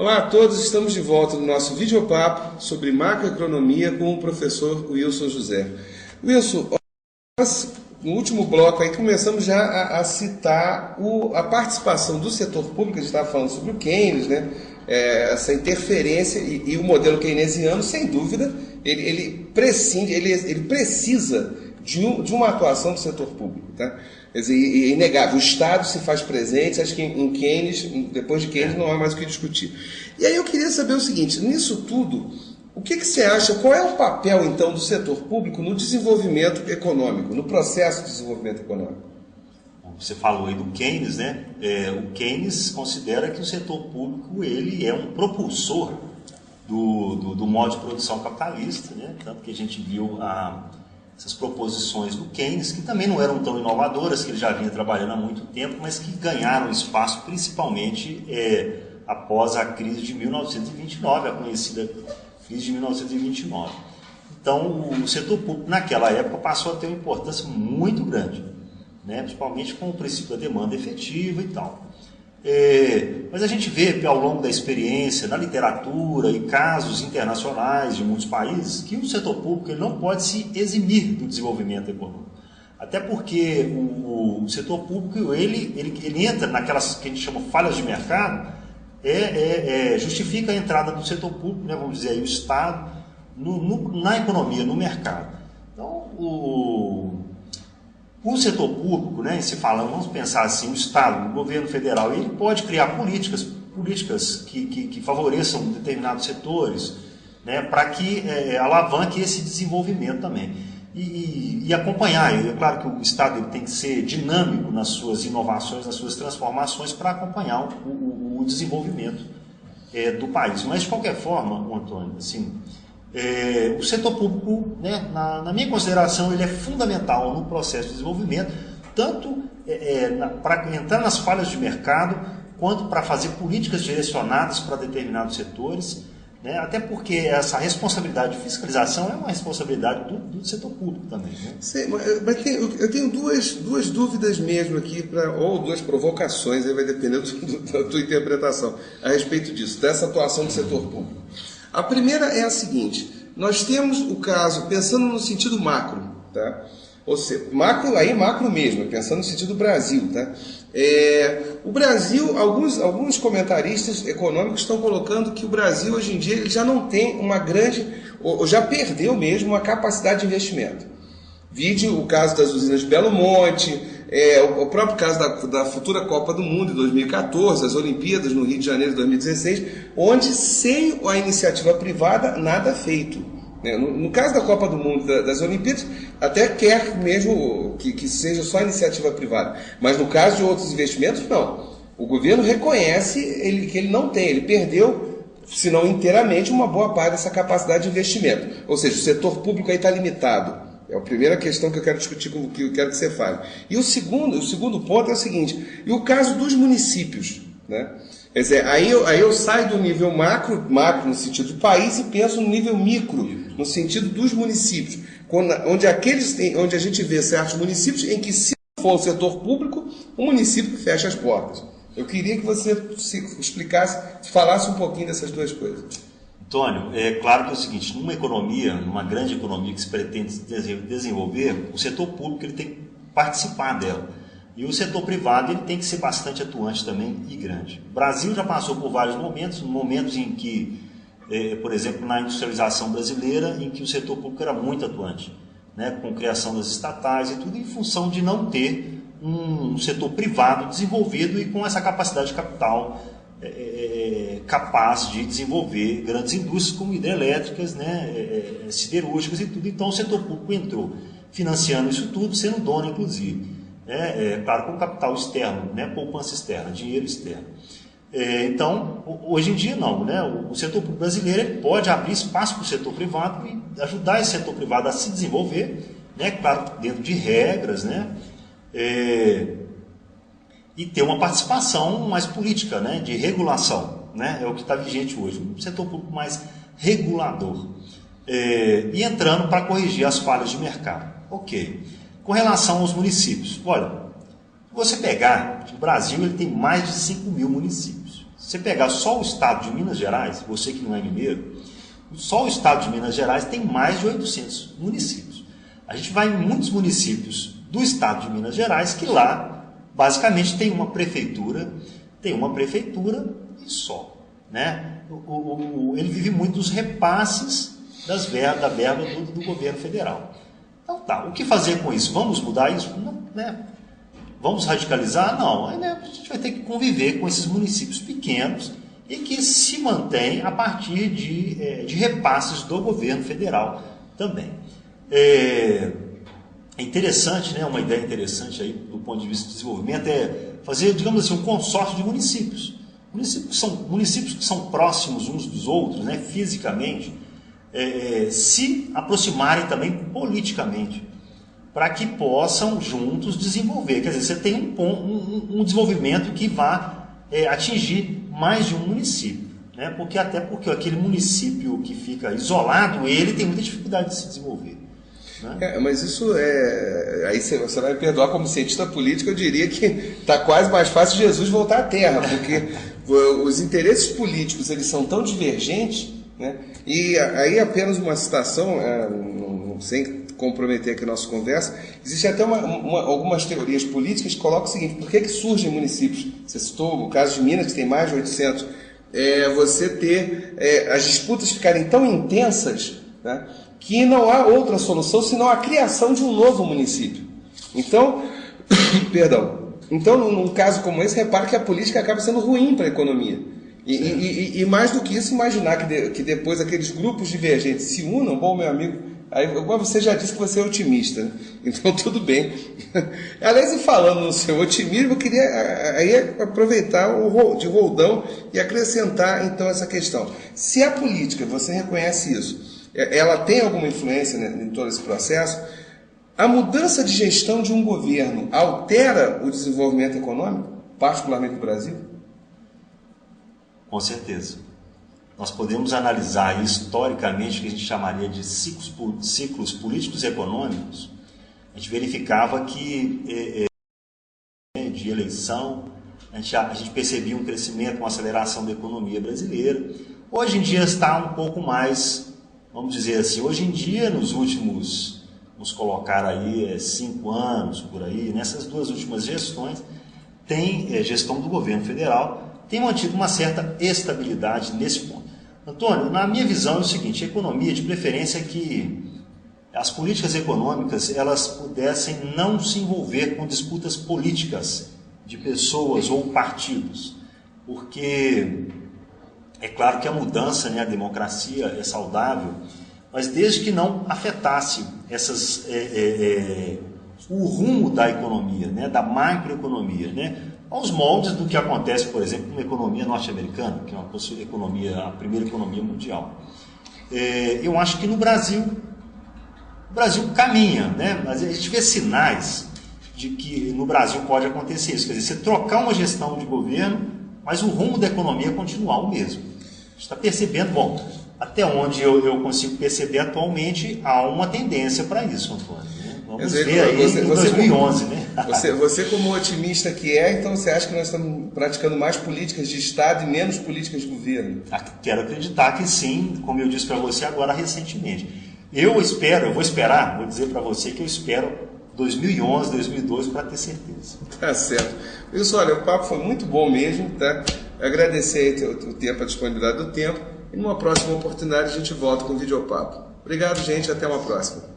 Olá a todos, estamos de volta no nosso videopapo sobre macroeconomia com o professor Wilson José. Wilson, nós, no último bloco aí começamos já a citar a participação do setor público. A gente estava falando sobre o Keynes, né? Essa interferência e o modelo keynesiano, sem dúvida, ele precisa de uma atuação do setor público, tá? Quer dizer, é inegável, o Estado se faz presente. Acho que em Keynes, depois de Keynes, não há mais o que discutir. E aí eu queria saber o seguinte, nisso tudo, o que você acha, qual é o papel, então, do setor público no desenvolvimento econômico, no processo de desenvolvimento econômico? Você falou aí do Keynes, né? O Keynes considera que o setor público ele é um propulsor do modo de produção capitalista, né? Tanto que a gente viu essas proposições do Keynes, que também não eram tão inovadoras, que ele já vinha trabalhando há muito tempo, mas que ganharam espaço principalmente após a crise de 1929, a conhecida crise de 1929. Então, o setor público, naquela época, passou a ter uma importância muito grande, né? Principalmente com o princípio da demanda efetiva e tal. Mas a gente vê ao longo da experiência, na literatura e casos internacionais de muitos países, que o setor público ele não pode se eximir do desenvolvimento econômico. Até porque o setor público ele entra naquelas que a gente chama falhas de mercado, justifica a entrada do setor público, né, vamos dizer aí, o Estado, na economia, no mercado. Então, o setor público, né, se fala, vamos pensar assim, o Estado, o governo federal, ele pode criar políticas que favoreçam determinados setores, né, para que alavanque esse desenvolvimento também. E acompanhar, é claro que o Estado ele tem que ser dinâmico nas suas inovações, nas suas transformações, para acompanhar o desenvolvimento do país. Mas, de qualquer forma, Antônio, assim, o setor público, né, na minha consideração, ele é fundamental no processo de desenvolvimento, tanto para entrar nas falhas de mercado, quanto para fazer políticas direcionadas para determinados setores, né, até porque essa responsabilidade de fiscalização é uma responsabilidade do setor público também. Né? Sim, mas eu tenho duas dúvidas mesmo aqui, ou duas provocações, aí vai depender da tua interpretação a respeito disso, dessa atuação do setor público. A primeira é a seguinte: nós temos o caso, pensando no sentido macro, tá? Ou seja, macro mesmo, pensando no sentido Brasil, tá? O Brasil, alguns comentaristas econômicos estão colocando que o Brasil hoje em dia ele já não tem uma grande, ou já perdeu mesmo uma capacidade de investimento. Vide o caso das usinas de Belo Monte, o próprio caso da futura Copa do Mundo de 2014, as Olimpíadas no Rio de Janeiro de 2016, onde sem a iniciativa privada nada é feito. No caso da Copa do Mundo, das Olimpíadas, até quer mesmo que seja só iniciativa privada. Mas no caso de outros investimentos, não. O governo reconhece que ele não tem, ele perdeu, se não inteiramente, uma boa parte dessa capacidade de investimento. Ou seja, o setor público aí está limitado. É a primeira questão que eu quero discutir, que eu quero que você fale. E o segundo ponto é o seguinte: e o caso dos municípios, né? Quer dizer, aí eu saio do nível macro no sentido de país e penso no nível micro, no sentido dos municípios, onde a gente vê certos municípios em que, se não for o setor público, o município fecha as portas. Eu queria que você falasse um pouquinho dessas duas coisas. Antônio, é claro que é o seguinte: numa grande economia que se pretende desenvolver, o setor público ele tem que participar dela. E o setor privado ele tem que ser bastante atuante também e grande. O Brasil já passou por vários momentos em que, por exemplo, na industrialização brasileira, em que o setor público era muito atuante, né, com a criação das estatais e tudo, em função de não ter um setor privado desenvolvido e com essa capacidade de capital capaz de desenvolver grandes indústrias como hidrelétricas, né, siderúrgicas e tudo. Então o setor público entrou financiando isso tudo, sendo dono inclusive. Claro, com capital externo, né, poupança externa, dinheiro externo. Então, hoje em dia não, né? O setor público brasileiro ele pode abrir espaço para o setor privado e ajudar esse setor privado a se desenvolver, né, claro, dentro de regras, né, e ter uma participação mais política, né, de regulação, né, é o que está vigente hoje, um setor público mais regulador, e entrando para corrigir as falhas de mercado. Ok. Com relação aos municípios, olha, se você pegar, o Brasil ele tem mais de 5 mil municípios, Se você pegar só o estado de Minas Gerais, você que não é mineiro, só o estado de Minas Gerais tem mais de 800 municípios. A gente vai em muitos municípios do estado de Minas Gerais que lá, basicamente, tem uma prefeitura e só. Né? Ele vive muito dos repasses da verba do governo federal. Então tá, o que fazer com isso? Vamos mudar isso? Não, né? Vamos radicalizar? Não. Aí, né, a gente vai ter que conviver com esses municípios pequenos e que se mantêm a partir de repasses do governo federal também. É interessante, né, uma ideia interessante aí, do ponto de vista do desenvolvimento, é fazer, digamos assim, um consórcio de municípios. Municípios que são próximos uns dos outros, né, fisicamente, se aproximarem também politicamente, para que possam juntos desenvolver. Quer dizer, você tem um desenvolvimento que vá atingir mais de um município. Né? Porque aquele município que fica isolado, ele tem muita dificuldade de se desenvolver. Né? Mas isso aí você vai me perdoar, como cientista político, eu diria que está quase mais fácil Jesus voltar à Terra, porque os interesses políticos eles são tão divergentes, né? E aí apenas uma citação, sem comprometer aqui a nossa conversa, existe até algumas teorias políticas que colocam o seguinte: por que surgem municípios? Você citou o caso de Minas, que tem mais de 800, você ter as disputas ficarem tão intensas, né, que não há outra solução senão a criação de um novo município. Então, num caso como esse, repare que a política acaba sendo ruim para a economia. E mais do que isso, imaginar que depois aqueles grupos divergentes se unam, bom, meu amigo, aí você já disse que você é otimista, né? Então tudo bem. Aliás, e falando no seu otimismo, eu queria aí aproveitar de roldão e acrescentar então essa questão. Se a política, você reconhece isso, ela tem alguma influência, né, em todo esse processo, a mudança de gestão de um governo altera o desenvolvimento econômico, particularmente no Brasil? Com certeza. Nós podemos analisar historicamente o que a gente chamaria de ciclos políticos e econômicos. A gente verificava que de eleição a gente percebia um crescimento, uma aceleração da economia brasileira. Hoje em dia está um pouco mais, vamos dizer assim, hoje em dia nos últimos, vamos colocar aí 5 anos por aí, nessas duas últimas gestões, tem gestão do governo federal, tem mantido uma certa estabilidade nesse ponto. Antônio, na minha visão é o seguinte: a economia, de preferência, é que as políticas econômicas elas pudessem não se envolver com disputas políticas de pessoas ou partidos, porque é claro que a mudança, né, a democracia é saudável, mas desde que não afetasse o rumo da economia, né, da macroeconomia, né, aos moldes do que acontece, por exemplo, com a economia norte-americana, que é a primeira economia mundial. Eu acho que no Brasil, o Brasil caminha, né? Mas a gente vê sinais de que no Brasil pode acontecer isso. Quer dizer, você trocar uma gestão de governo, mas o rumo da economia continuar o mesmo. A gente está percebendo, bom, até onde eu consigo perceber atualmente, há uma tendência para isso, Antônio. Vamos ver aí em 2011, né? Você como otimista que então você acha que nós estamos praticando mais políticas de Estado e menos políticas de governo? Quero acreditar que sim, como eu disse para você agora recentemente. Eu vou dizer para você que eu espero 2011, 2012 para ter certeza. Tá certo. Wilson, olha, o papo foi muito bom mesmo, tá? Agradecer aí o tempo, a disponibilidade do tempo, e numa próxima oportunidade a gente volta com o Videopapo. Obrigado, gente, até uma próxima.